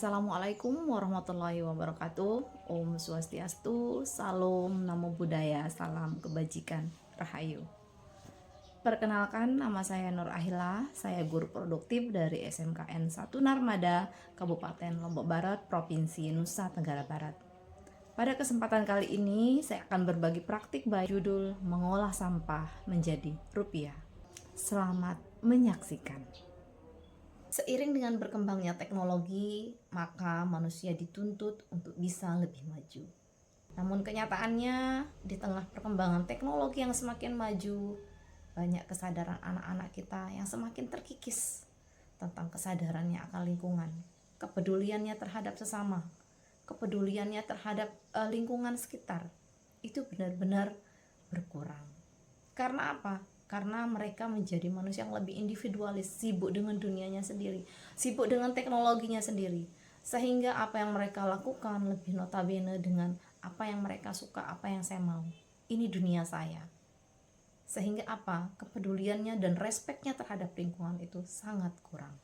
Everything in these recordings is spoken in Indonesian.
Assalamualaikum warahmatullahi wabarakatuh. Om Swastiastu, Salam Namo Buddhaya, Salam Kebajikan, Rahayu. Perkenalkan, nama saya Nur Ahila, saya guru produktif dari SMKN 1 Narmada, Kabupaten Lombok Barat, Provinsi Nusa Tenggara Barat. Pada kesempatan kali ini, saya akan berbagi praktik judul Mengolah Sampah Menjadi Rupiah. Selamat menyaksikan. Seiring dengan berkembangnya teknologi, maka manusia dituntut untuk bisa lebih maju. Namun kenyataannya, di tengah perkembangan teknologi yang semakin maju, banyak kesadaran anak-anak kita yang semakin terkikis tentang kesadarannya akan lingkungan, kepeduliannya terhadap sesama, kepeduliannya terhadap lingkungan sekitar. Itu benar-benar berkurang. Karena apa? Karena mereka menjadi manusia yang lebih individualis, sibuk dengan dunianya sendiri, sibuk dengan teknologinya sendiri, sehingga apa yang mereka lakukan lebih notabene dengan apa yang mereka suka, apa yang saya mau. Ini dunia saya. Sehingga apa? Kepeduliannya dan respeknya terhadap lingkungan itu sangat kurang.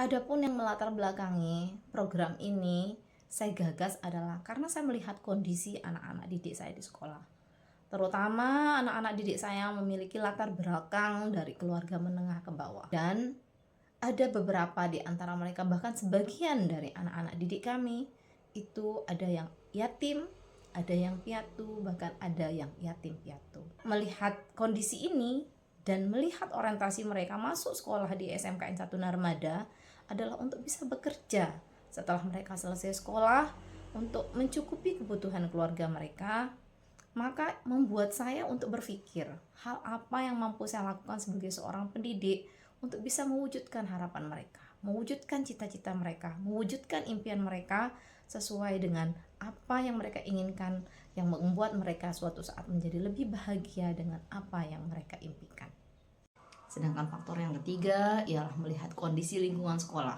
Adapun yang melatar belakangi program ini saya gagas adalah karena saya melihat kondisi anak-anak didik saya di sekolah. Terutama anak-anak didik saya memiliki latar belakang dari keluarga menengah ke bawah. Dan ada beberapa di antara mereka, bahkan sebagian dari anak-anak didik kami, itu ada yang yatim, ada yang piatu, bahkan ada yang yatim piatu. Melihat kondisi ini dan melihat orientasi mereka masuk sekolah di SMKN 1 Narmada adalah untuk bisa bekerja setelah mereka selesai sekolah untuk mencukupi kebutuhan keluarga mereka. Maka membuat saya untuk berpikir hal apa yang mampu saya lakukan sebagai seorang pendidik untuk bisa mewujudkan harapan mereka, mewujudkan cita-cita mereka, mewujudkan impian mereka sesuai dengan apa yang mereka inginkan, yang membuat mereka suatu saat menjadi lebih bahagia dengan apa yang mereka impikan. Sedangkan faktor yang ketiga ialah melihat kondisi lingkungan sekolah,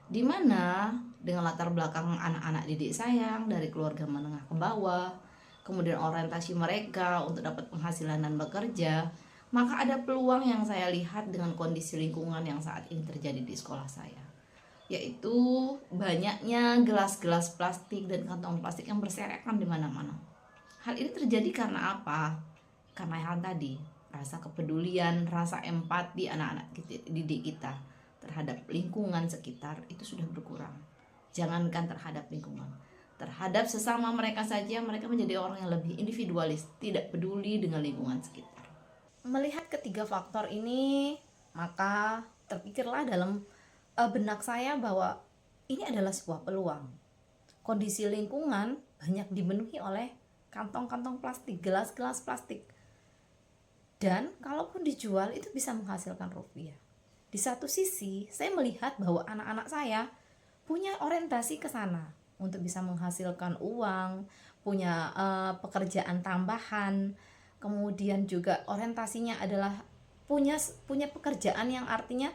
di mana dengan latar belakang anak-anak didik saya dari keluarga menengah ke bawah, kemudian orientasi mereka untuk dapat penghasilan dan bekerja, maka ada peluang yang saya lihat dengan kondisi lingkungan yang saat ini terjadi di sekolah saya, yaitu banyaknya gelas-gelas plastik dan kantong plastik yang berserakan di mana-mana. Hal ini terjadi karena apa? Karena yang tadi, rasa kepedulian, rasa empati anak-anak didik kita terhadap lingkungan sekitar itu sudah berkurang. Jangankan terhadap lingkungan, terhadap sesama mereka saja mereka menjadi orang yang lebih individualis, tidak peduli dengan lingkungan sekitar. Melihat ketiga faktor ini, maka terpikirlah dalam benak saya bahwa ini adalah sebuah peluang. Kondisi lingkungan banyak dipenuhi oleh kantong-kantong plastik, gelas-gelas plastik, dan kalaupun dijual itu bisa menghasilkan rupiah. Di satu sisi saya melihat bahwa anak-anak saya punya orientasi ke sana untuk bisa menghasilkan uang, punya pekerjaan tambahan, kemudian juga orientasinya adalah punya pekerjaan yang artinya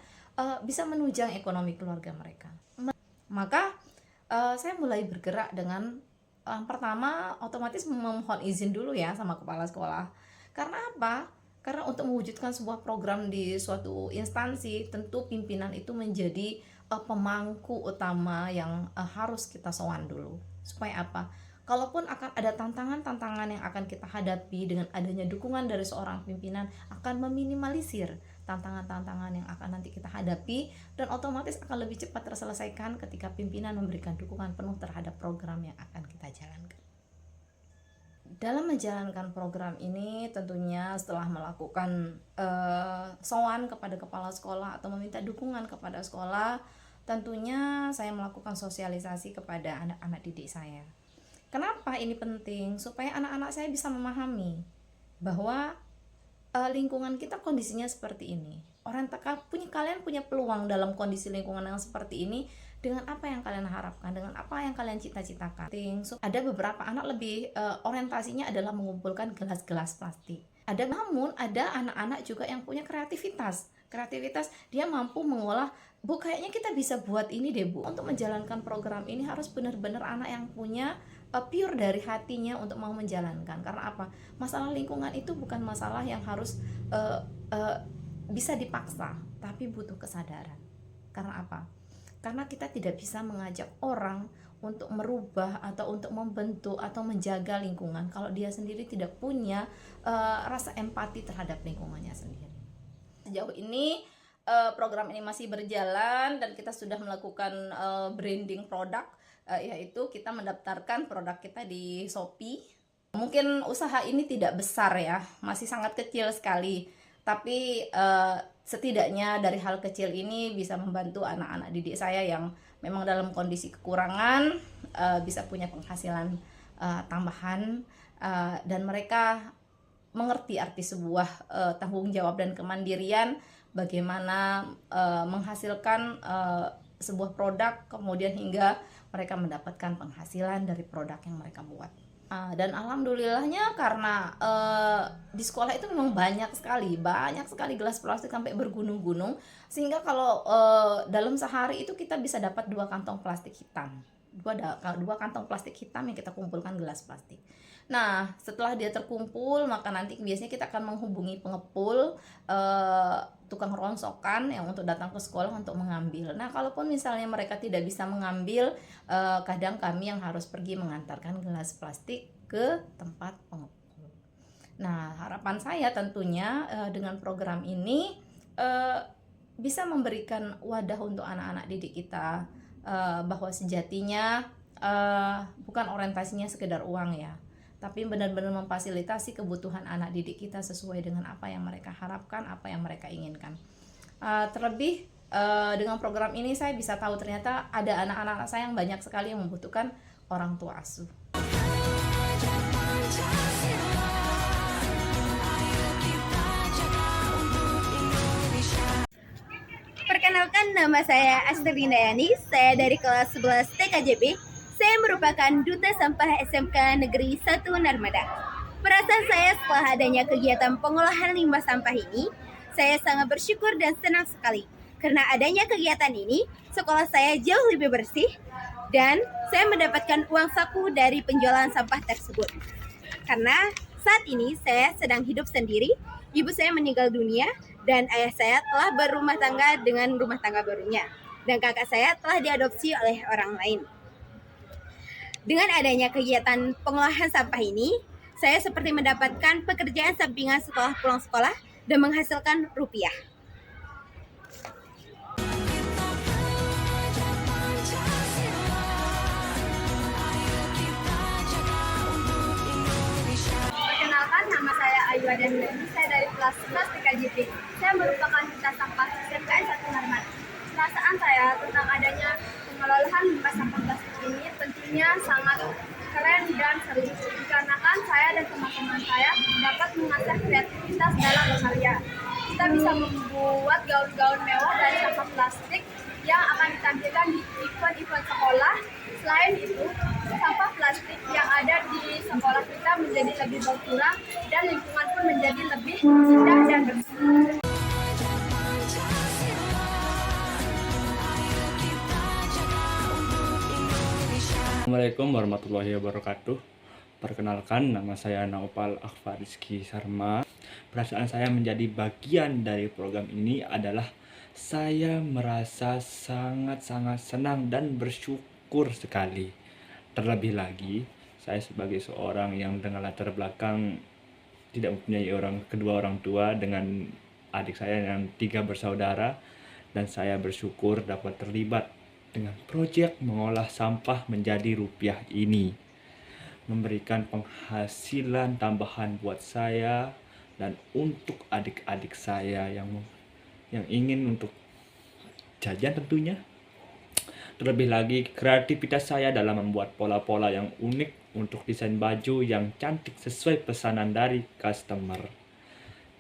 bisa menunjang ekonomi keluarga mereka. Maka saya mulai bergerak dengan pertama otomatis memohon izin dulu ya sama kepala sekolah. Karena apa? Karena untuk mewujudkan sebuah program di suatu instansi, tentu pimpinan itu menjadi pemangku utama yang harus kita sowan dulu. Supaya apa? Kalaupun akan ada tantangan-tantangan yang akan kita hadapi, dengan adanya dukungan dari seorang pimpinan akan meminimalisir tantangan-tantangan yang akan nanti kita hadapi, dan otomatis akan lebih cepat terselesaikan ketika pimpinan memberikan dukungan penuh terhadap program yang akan kita jalankan. Dalam menjalankan program ini tentunya setelah melakukan sowan kepada kepala sekolah atau meminta dukungan kepada sekolah, tentunya saya melakukan sosialisasi kepada anak-anak didik saya. Kenapa ini penting? Supaya anak-anak saya bisa memahami bahwa lingkungan kita kondisinya seperti ini. Kalian punya peluang dalam kondisi lingkungan yang seperti ini dengan apa yang kalian harapkan, dengan apa yang kalian cita-citakan. Ada beberapa anak lebih orientasinya adalah mengumpulkan gelas-gelas plastik. Namun ada anak-anak juga yang punya kreativitas dia mampu mengolah, Bu, kayaknya kita bisa buat ini deh, Bu. Untuk menjalankan program ini harus benar-benar anak yang punya pure dari hatinya untuk mau menjalankan. Karena apa? Masalah lingkungan itu bukan masalah yang harus bisa dipaksa, tapi butuh kesadaran. Karena apa? Karena kita tidak bisa mengajak orang untuk merubah atau untuk membentuk atau menjaga lingkungan kalau dia sendiri tidak punya rasa empati terhadap lingkungannya sendiri. Sejauh ini program ini masih berjalan dan kita sudah melakukan branding produk, yaitu kita mendaftarkan produk kita di Shopee. Mungkin usaha ini tidak besar ya, masih sangat kecil sekali, tapi setidaknya dari hal kecil ini bisa membantu anak-anak didik saya yang memang dalam kondisi kekurangan, bisa punya penghasilan tambahan, dan mereka mengerti arti sebuah tanggung jawab dan kemandirian, bagaimana menghasilkan sebuah produk kemudian hingga mereka mendapatkan penghasilan dari produk yang mereka buat. Dan alhamdulillahnya karena di sekolah itu memang banyak sekali gelas plastik sampai bergunung-gunung, sehingga kalau dalam sehari itu kita bisa dapat 2 kantong plastik hitam, dua kantong plastik hitam yang kita kumpulkan gelas plastik. Nah, setelah dia terkumpul, maka nanti biasanya kita akan menghubungi pengepul, tukang rongsokan yang untuk datang ke sekolah untuk mengambil. Nah, kalaupun misalnya mereka tidak bisa mengambil, kadang kami yang harus pergi mengantarkan gelas plastik ke tempat pengepul. Nah, harapan saya tentunya dengan program ini bisa memberikan wadah untuk anak-anak didik kita, bahwa sejatinya bukan orientasinya sekedar uang ya, tapi benar-benar memfasilitasi kebutuhan anak didik kita sesuai dengan apa yang mereka harapkan, apa yang mereka inginkan. Terlebih dengan program ini saya bisa tahu ternyata ada anak-anak saya yang banyak sekali yang membutuhkan orang tua asuh. Perkenalkan, nama saya Asterina Yani, saya dari kelas 11 TKJB. Saya merupakan Duta Sampah SMK Negeri 1 Narmada. Perasaan saya setelah adanya kegiatan pengolahan limbah sampah ini, saya sangat bersyukur dan senang sekali. Karena adanya kegiatan ini, sekolah saya jauh lebih bersih dan saya mendapatkan uang saku dari penjualan sampah tersebut. Karena saat ini saya sedang hidup sendiri, ibu saya meninggal dunia dan ayah saya telah berumah tangga dengan rumah tangga barunya. Dan kakak saya telah diadopsi oleh orang lain. Dengan adanya kegiatan pengolahan sampah ini, saya seperti mendapatkan pekerjaan sampingan setelah pulang sekolah dan menghasilkan rupiah. Perkenalkan, nama saya Ayu Adani, saya dari kelas 11 TKJP. Saya merupakan duta sampah SMKN 1 Narmada. Perasaan saya tentang adanya pengelolaan limbah sampah plastik ini tentunya sangat keren dan seru, dikarenakan saya dan teman-teman saya dapat mengasah kreativitas dalam berkarya. Kita bisa membuat gaun-gaun mewah dari sampah plastik yang akan ditampilkan di event-event sekolah. Selain itu, sampah plastik yang ada di sekolah kita menjadi lebih berkurang dan lingkungan pun menjadi lebih indah dan bersih. Assalamualaikum warahmatullahi wabarakatuh. Perkenalkan, nama saya Naufal Akhfarizki Sarma. Perasaan saya menjadi bagian dari program ini adalah saya merasa sangat-sangat senang dan bersyukur sekali. Terlebih lagi, saya sebagai seorang yang dengan latar belakang tidak mempunyai kedua orang tua, dengan adik saya yang 3 bersaudara, dan saya bersyukur dapat terlibat dengan proyek mengolah sampah menjadi rupiah ini, memberikan penghasilan tambahan buat saya dan untuk adik-adik saya yang ingin untuk jajan tentunya. Terlebih lagi, kreativitas saya dalam membuat pola-pola yang unik untuk desain baju yang cantik sesuai pesanan dari customer.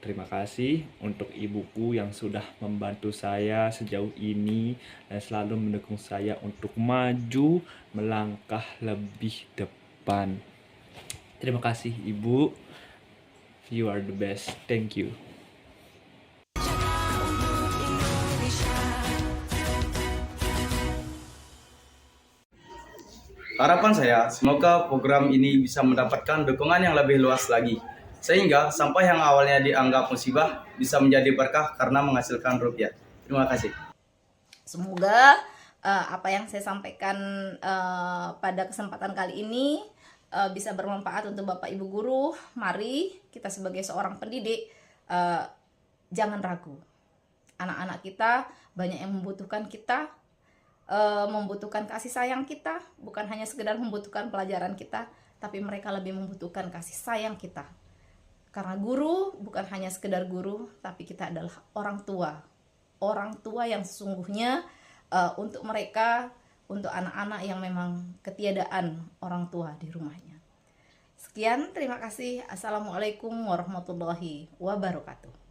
Terima kasih untuk ibuku yang sudah membantu saya sejauh ini dan selalu mendukung saya untuk maju melangkah lebih depan. Terima kasih Ibu. You are the best. Thank you. Harapan saya, semoga program ini bisa mendapatkan dukungan yang lebih luas lagi, sehingga sampah yang awalnya dianggap musibah bisa menjadi berkah karena menghasilkan rupiah. Terima kasih. Semoga apa yang saya sampaikan pada kesempatan kali ini bisa bermanfaat untuk Bapak Ibu guru. Mari kita sebagai seorang pendidik jangan ragu. Anak-anak kita banyak yang membutuhkan kita, membutuhkan kasih sayang kita, bukan hanya sekedar membutuhkan pelajaran kita, tapi mereka lebih membutuhkan kasih sayang kita. Karena guru bukan hanya sekedar guru, tapi kita adalah orang tua yang sesungguhnya untuk mereka, untuk anak-anak yang memang ketiadaan orang tua di rumahnya. Sekian, terima kasih. Assalamualaikum warahmatullahi wabarakatuh.